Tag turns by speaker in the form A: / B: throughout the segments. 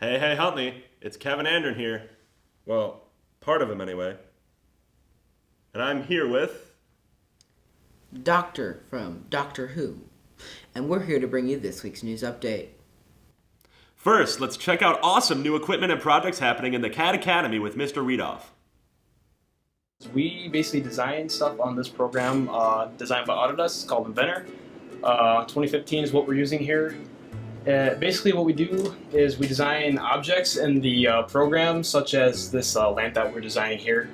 A: Hey, Huntley. It's Kevin Andren here. Well, part of him anyway. And I'm here with...
B: Doctor from Doctor Who. And we're here to bring you this week's news update.
A: First, let's check out awesome new equipment and projects happening in the CAD Academy with Mr. Reedoff.
C: We basically design stuff on this program designed by Autodesk. It's called Inventor. 2015 is what we're using here. Basically what we do is we design objects in the program, such as this lamp that we're designing here.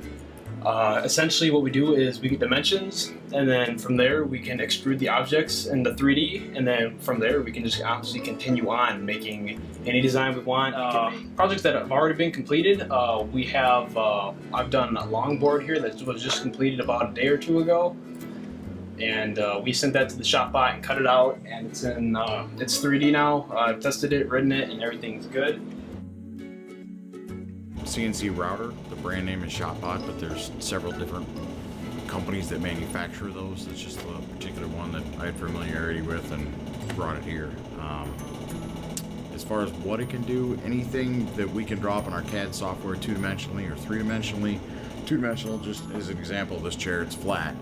C: Essentially what we do is we get dimensions, and then from there we can extrude the objects into 3D, and then from there we can just obviously continue on making any design we want. Projects that have already been completed, we have, I've done a longboard here that was just completed about a day or two ago, and we sent that to the shop bot and cut it out, and it's in it's 3D now. I've tested it, written it, and everything's good.
D: CNC router, the brand name is ShopBot, but there's several different companies that manufacture those. It's just a particular one that I had familiarity with and brought it here. As far as what it can do, anything that we can draw up in our CAD software two-dimensionally or three-dimensionally. Two-dimensional, just as an example of this chair, it's flat.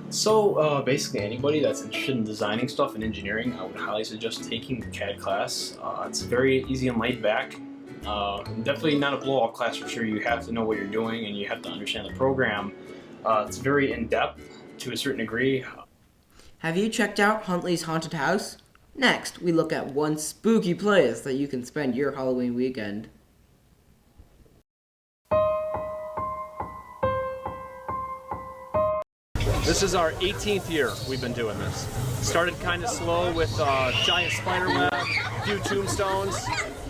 C: So basically anybody that's interested in designing stuff and engineering, I would highly suggest taking the CAD class. It's very easy and laid back. Definitely not a blow-off class for sure. You have to know what you're doing and you have to understand the program. It's very in-depth to a certain degree.
B: Have you checked out Huntley's Haunted House? Next, we look at one spooky place that you can spend your Halloween weekend.
E: This is our 18th year we've been doing this. Started kind of slow with giant spider web, a few tombstones.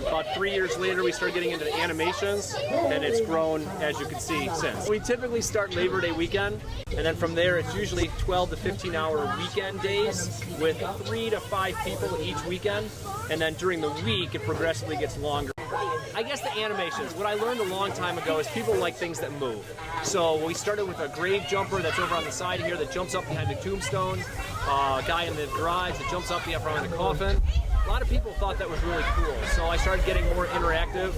E: About 3 years later we started getting into the animations, and it's grown, as you can see, since. We typically start Labor Day weekend, and then from there it's usually 12 to 15 hour weekend days with 3 to 5 people each weekend, and then during the week it progressively gets longer. I guess the animations, what I learned a long time ago is people like things that move. So we started with a grave jumper that's over on the side here that jumps up behind the tombstone, a guy in the garage that jumps up behind the coffin. A lot of people thought that was really cool, so I started getting more interactive.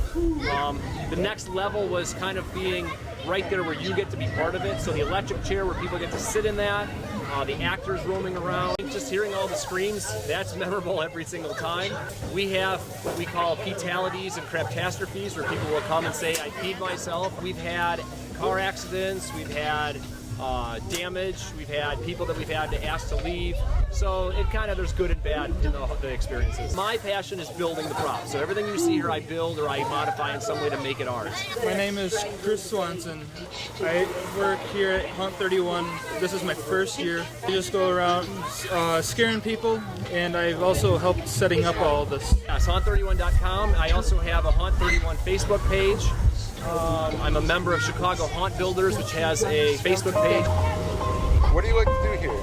E: The next level was kind of being right there where you get to be part of it, so the electric chair where people get to sit in that, the actors roaming around. Just hearing all the screams, that's memorable every single time. We have what we call petalities and craptastrophes, where people will come and say, I peed myself. We've had car accidents, we've had damage, we've had people that we've had to ask to leave. So it kind of, there's good and bad in the experiences. My passion is building the props. So everything you see here I build or I modify in some way to make it ours.
F: My name is Chris Swanson. I work here at Hunt 31. This is my first year. I just go around scaring people, and I've also helped setting up all this.
E: Yes, Haunt31.com. I also have a Haunt 31 Facebook page. I'm a member of Chicago Haunt Builders, which has a Facebook page.
G: What do you like to do here?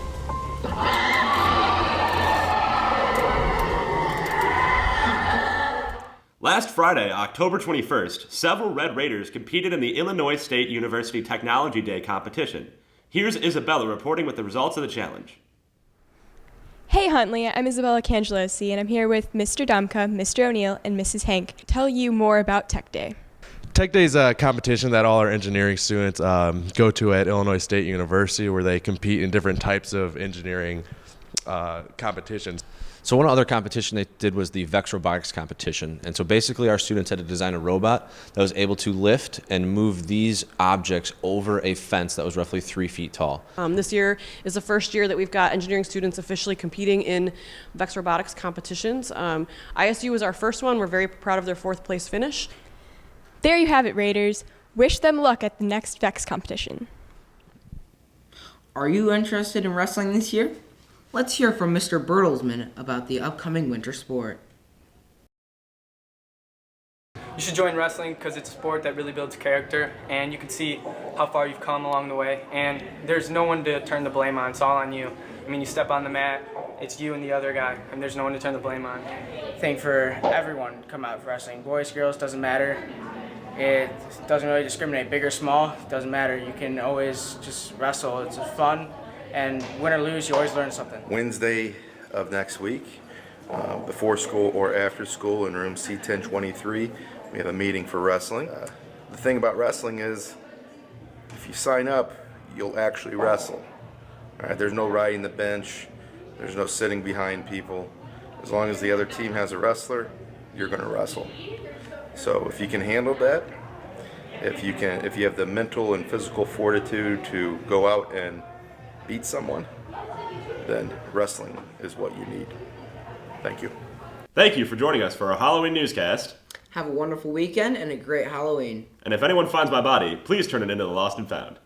A: Last Friday, October 21st, several Red Raiders competed in the Illinois State University Technology Day competition. Here's Isabella reporting with the results of the challenge.
H: Hey Huntley, I'm Isabella Cangelosi, and I'm here with Mr. Dumka, Mr. O'Neill, and Mrs. Hank to tell you more about Tech Day.
I: Tech Day is a competition that all our engineering students go to at Illinois State University, where they compete in different types of engineering competitions.
J: So one other competition they did was the Vex Robotics competition. And so basically our students had to design a robot that was able to lift and move these objects over a fence that was roughly 3 feet tall.
K: This year is the first year that we've got engineering students officially competing in Vex Robotics competitions. ISU was our first one. We're very proud of their 4th place finish.
H: There you have it, Raiders. Wish them luck at the next Vex competition.
B: Are you interested in wrestling this year? Let's hear from Mr. Bertelsmann about the upcoming winter sport.
L: You should join wrestling because it's a sport that really builds character, and you can see how far you've come along the way, and there's no one to turn the blame on. It's all on you. I mean, you step on the mat, it's you and the other guy, and there's no one to turn the blame on.
M: I think for everyone to come out for wrestling, boys, girls, doesn't matter. It doesn't really discriminate, big or small, doesn't matter. You can always just wrestle. It's fun, and win or lose, you always learn something.
G: Wednesday of next week, before school or after school in room C1023, we have a meeting for wrestling. The thing about wrestling is if you sign up, you'll actually wrestle. All right, there's no riding the bench, there's no sitting behind people. As long as the other team has a wrestler, you're going to wrestle. So if you can handle that, if you have the mental and physical fortitude to go out and beat someone, then wrestling is what you need. Thank you.
A: Thank you for joining us for our Halloween newscast.
B: Have a wonderful weekend and a great Halloween.
A: And if anyone finds my body, please turn it into the lost and found.